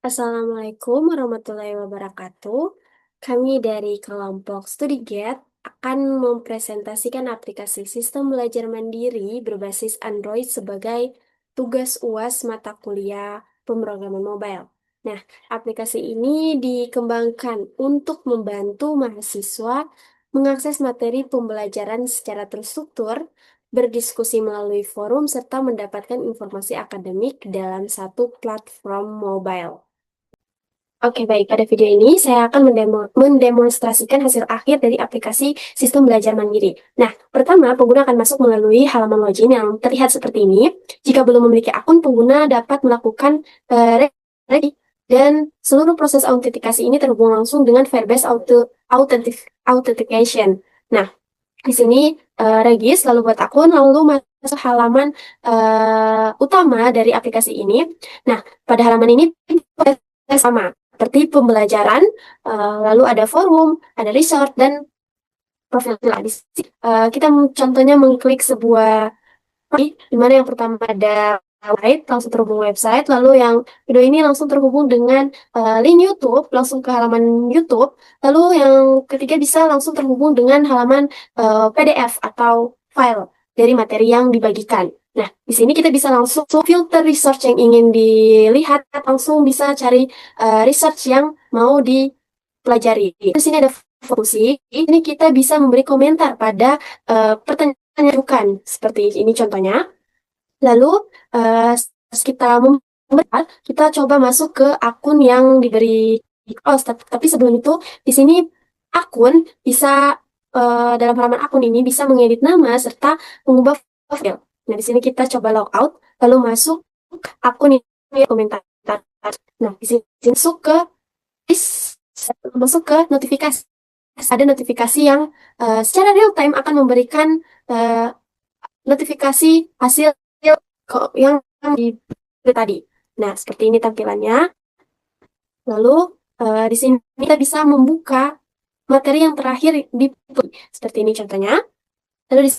Assalamualaikum warahmatullahi wabarakatuh. Kami dari kelompok Studi Get akan mempresentasikan aplikasi sistem belajar mandiri berbasis Android sebagai tugas UAS mata kuliah pemrograman mobile. Nah, aplikasi ini dikembangkan untuk membantu mahasiswa mengakses materi pembelajaran secara terstruktur, berdiskusi melalui forum, serta mendapatkan informasi akademik dalam satu platform mobile. Oke, baik. Pada video ini saya akan mendemonstrasikan hasil akhir dari aplikasi sistem belajar mandiri. Nah, pertama, pengguna akan masuk melalui halaman login yang terlihat seperti ini. Jika belum memiliki akun, pengguna dapat melakukan registrasi dan seluruh proses autentikasi ini terhubung langsung dengan Firebase Authentication. Nah, di sini regis, lalu buat akun, lalu masuk halaman utama dari aplikasi ini. Nah, pada halaman ini sama seperti pembelajaran, lalu ada forum, ada resort, dan profil. Nah, di sini, kita contohnya mengklik sebuah di mana yang pertama ada website, langsung terhubung website, lalu yang kedua ini langsung terhubung dengan link YouTube, langsung ke halaman YouTube, lalu yang ketiga bisa langsung terhubung dengan halaman PDF atau file dari materi yang dibagikan. Nah, di sini kita bisa langsung filter research yang ingin dilihat, langsung bisa cari research yang mau dipelajari. Di sini ada fungsi, ini kita bisa memberi komentar pada pertanyaan yang diajukan, seperti ini contohnya. Lalu kita kita coba masuk ke akun yang diberi. Oh, tapi sebelum itu di sini akun bisa dalam halaman akun ini bisa mengedit nama serta mengubah profil. Nah, di sini kita coba logout lalu masuk akun ini komentar. Nah, di sini masuk ke notifikasi. Ada notifikasi yang secara real time akan memberikan notifikasi hasil yang di tadi. Nah, seperti ini tampilannya. Lalu di sini kita bisa membuka materi yang terakhir di seperti ini contohnya. Lalu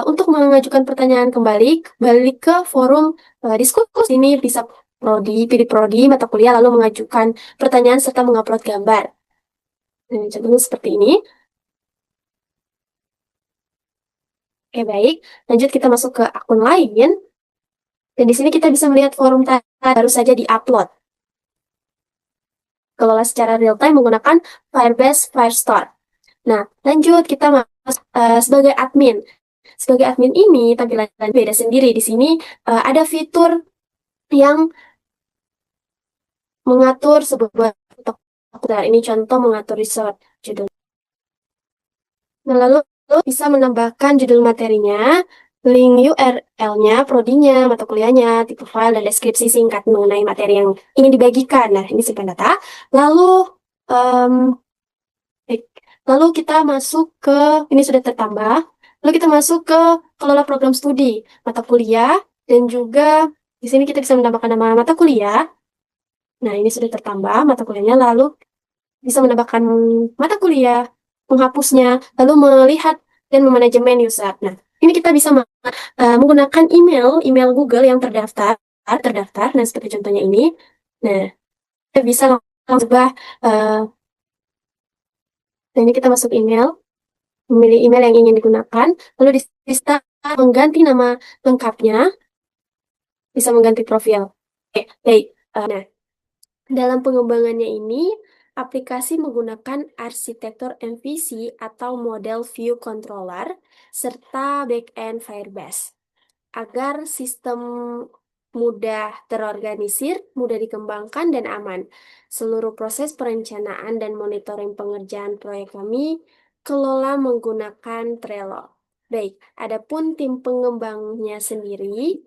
untuk mengajukan pertanyaan kembali, balik ke forum diskusi ini bisa pilih prodi mata kuliah lalu mengajukan pertanyaan serta mengupload gambar. Nah, contohnya seperti ini. Oke, baik. Lanjut kita masuk ke akun lain. Dan di sini kita bisa melihat forum baru saja di-upload. Kelola secara real time menggunakan Firebase Firestore. Nah, lanjut kita masuk sebagai admin. Sebagai admin ini tampilan beda sendiri. Di sini ada fitur yang mengatur sebuah ini contoh mengatur resort judul. Nah, lalu bisa menambahkan judul materinya, link URL-nya, prodinya, mata kuliahnya, tipe file, dan deskripsi singkat mengenai materi yang ingin dibagikan. Nah, ini simpan data. Lalu, um, lalu kita masuk ke, ini sudah tertambah, lalu kita masuk ke kelola program studi, mata kuliah, dan juga di sini kita bisa menambahkan nama mata kuliah. Nah, ini sudah tertambah mata kuliahnya, lalu bisa menambahkan mata kuliah, menghapusnya, lalu melihat dan memanajemen user. Nah, ini kita bisa menggunakan email Google yang terdaftar. Nah, seperti contohnya ini. Nah, kita bisa langsung ubah. Nah, ini kita masuk email, memilih email yang ingin digunakan, lalu bisa mengganti nama lengkapnya, bisa mengganti profil. Oke, baik. Nah, dalam pengembangannya ini, aplikasi menggunakan arsitektur MVC atau Model View Controller serta backend Firebase agar sistem mudah terorganisir, mudah dikembangkan, dan aman. Seluruh proses perencanaan dan monitoring pengerjaan proyek kami kelola menggunakan Trello. Baik, adapun tim pengembangnya sendiri,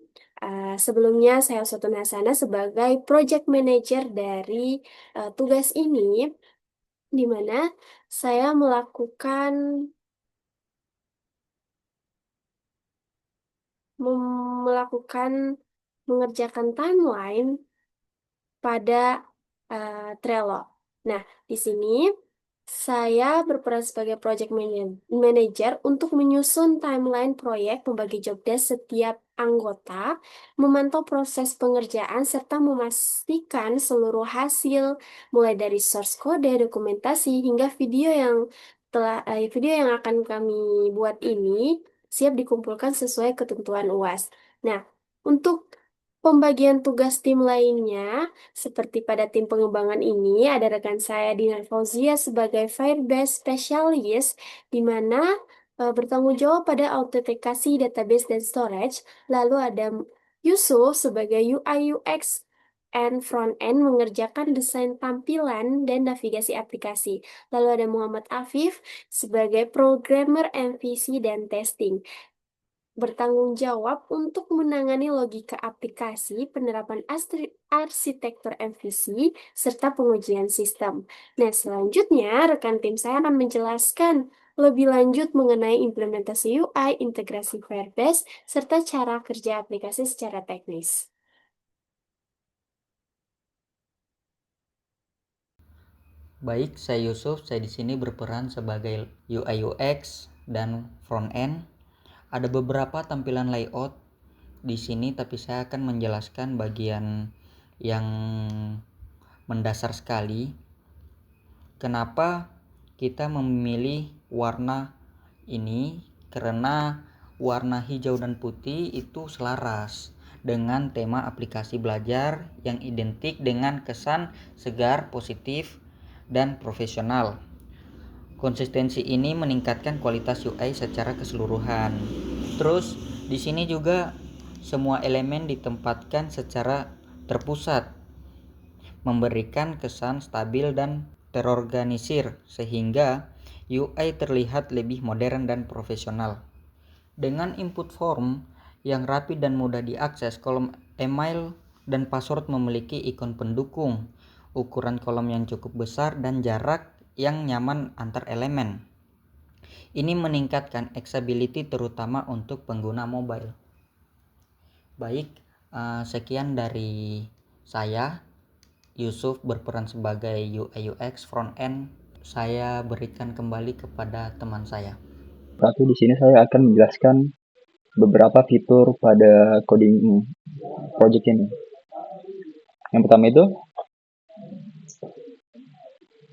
sebelumnya saya Sotun Hasana sebagai project manager dari tugas ini, di mana saya melakukan mengerjakan timeline pada Trello. Nah, di sini saya berperan sebagai project manager untuk menyusun timeline proyek, membagi job desk setiap anggota, memantau proses pengerjaan, serta memastikan seluruh hasil, mulai dari source kode, dokumentasi, hingga video yang akan kami buat ini siap dikumpulkan sesuai ketentuan UAS. Nah, untuk pembagian tugas tim lainnya, seperti pada tim pengembangan ini, ada rekan saya Dinar Fauzia sebagai Firebase Specialist, di mana bertanggung jawab pada autentikasi database dan storage. Lalu ada Yusuf sebagai UI UX and front end mengerjakan desain tampilan dan navigasi aplikasi. Lalu ada Muhammad Afif sebagai programmer MVC dan testing, bertanggung jawab untuk menangani logika aplikasi, penerapan arsitektur MVC, serta pengujian sistem. Nah, selanjutnya rekan tim saya akan menjelaskan lebih lanjut mengenai implementasi UI, integrasi Firebase, serta cara kerja aplikasi secara teknis. Baik, saya Yusuf. Saya di sini berperan sebagai UI UX dan front end. Ada beberapa tampilan layout di sini, tapi saya akan menjelaskan bagian yang mendasar sekali. Kenapa kita memilih warna ini? Karena warna hijau dan putih itu selaras dengan tema aplikasi belajar yang identik dengan kesan segar, positif, dan profesional. Konsistensi ini meningkatkan kualitas UI secara keseluruhan. Terus di sini juga semua elemen ditempatkan secara terpusat, memberikan kesan stabil dan terorganisir sehingga UI terlihat lebih modern dan profesional. Dengan input form yang rapi dan mudah diakses, kolom email dan password memiliki ikon pendukung, ukuran kolom yang cukup besar, dan jarak yang nyaman antar elemen. Ini meningkatkan accessibility terutama untuk pengguna mobile. Baik, sekian dari saya. Yusuf berperan sebagai UI UX front end. Saya berikan kembali kepada teman saya. Tapi di sini saya akan menjelaskan beberapa fitur pada coding project ini. Yang pertama itu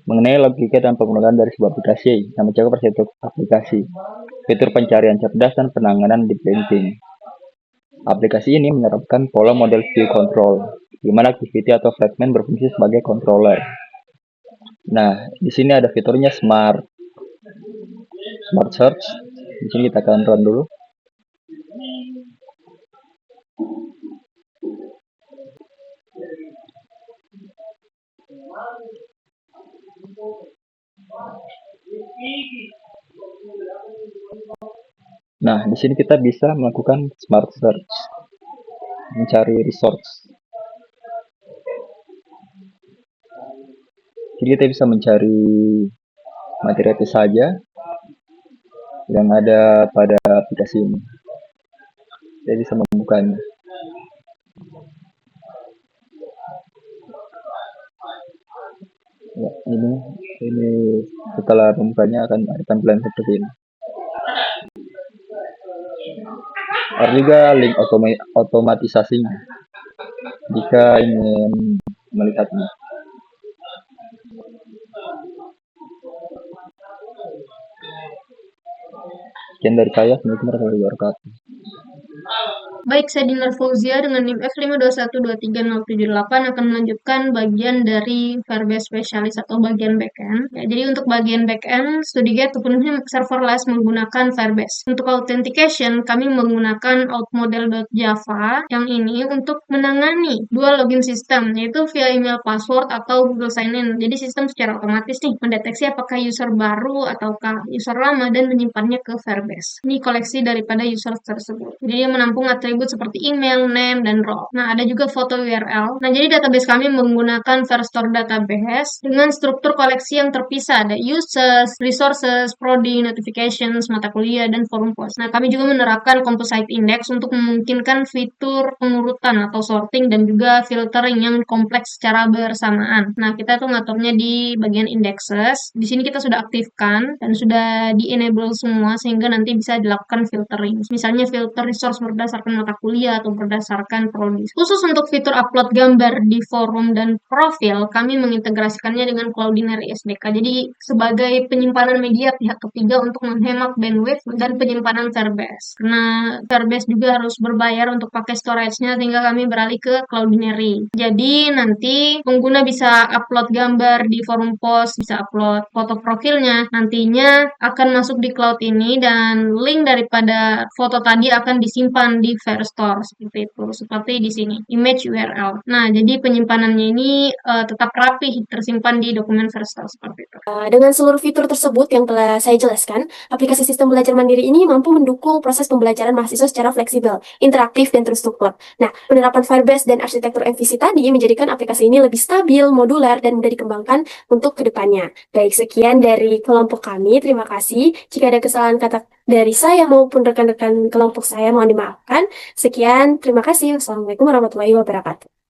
mengenai logika dan penggunaan dari sebuah aplikasi yang mencakup arsitektur aplikasi, fitur pencarian cerdas dan penanganan deep linking. Aplikasi ini menerapkan pola model view control, di mana activity atau fragment berfungsi sebagai controller. Nah, di sini ada fiturnya Smart Search. Di sini kita akan run dulu. Nah, di sini kita bisa melakukan Smart Search, mencari resource. Jadi kita bisa mencari materi apa saja yang ada pada aplikasi ini. Saya bisa membukanya. Ya, ini setelah membukanya akan ada tampilan seperti ini. Ada juga link otomatisasinya jika ingin melihatnya. Sekian dari saya. Assalamualaikum warahmatullahi wabarakatuh. Baik, saya Dinar Fauzia dengan NIM F521230778 akan melanjutkan bagian dari Firebase Specialist atau bagian backend. Ya, jadi untuk bagian backend, StudyGate sepenuhnya serverless menggunakan Firebase. Untuk authentication, kami menggunakan outmodel.java yang ini untuk menangani dua login sistem, yaitu via email password atau Google Sign-in. Jadi sistem secara otomatis nih mendeteksi apakah user baru ataukah user lama dan menyimpannya ke Firebase. Ini koleksi daripada user tersebut. Jadi dia menampung atribut seperti email, name, dan role. Nah, ada juga foto URL. Nah, jadi database kami menggunakan Firestore database dengan struktur koleksi yang terpisah. Ada users, resources, prodi, notifications, mata kuliah, dan forum post. Nah, kami juga menerapkan composite index untuk memungkinkan fitur pengurutan atau sorting dan juga filtering yang kompleks secara bersamaan. Nah, kita tuh ngaturnya di bagian indexes. Di sini kita sudah aktifkan dan sudah di-enable semua sehingga nanti bisa dilakukan filtering. Misalnya filter resource berdasarkan mata kuliah atau berdasarkan prodi. Khusus untuk fitur upload gambar di forum dan profil, kami mengintegrasikannya dengan Cloudinary SDK. Jadi sebagai penyimpanan media pihak ketiga untuk menghemat bandwidth dan penyimpanan Firebase. Karena Firebase juga harus berbayar untuk pakai storage-nya, sehingga kami beralih ke Cloudinary. Jadi nanti pengguna bisa upload gambar di forum post, bisa upload foto profilnya. Nantinya akan masuk di cloud ini dan link daripada foto tadi akan disimpan di Firestore seperti itu, seperti di sini, image URL. Nah, jadi penyimpanannya ini tetap rapi, tersimpan di dokumen Firestore seperti itu. Dengan seluruh fitur tersebut yang telah saya jelaskan, aplikasi sistem belajar mandiri ini mampu mendukung proses pembelajaran mahasiswa secara fleksibel, interaktif, dan terstruktur. Nah, penerapan Firebase dan arsitektur MVC tadi menjadikan aplikasi ini lebih stabil, modular, dan mudah dikembangkan untuk kedepannya. Baik, sekian dari kelompok kami. Terima kasih. Jika ada kesalahan kata dari saya maupun rekan-rekan kelompok saya, mohon dimaafkan. Sekian, terima kasih. Wassalamualaikum warahmatullahi wabarakatuh.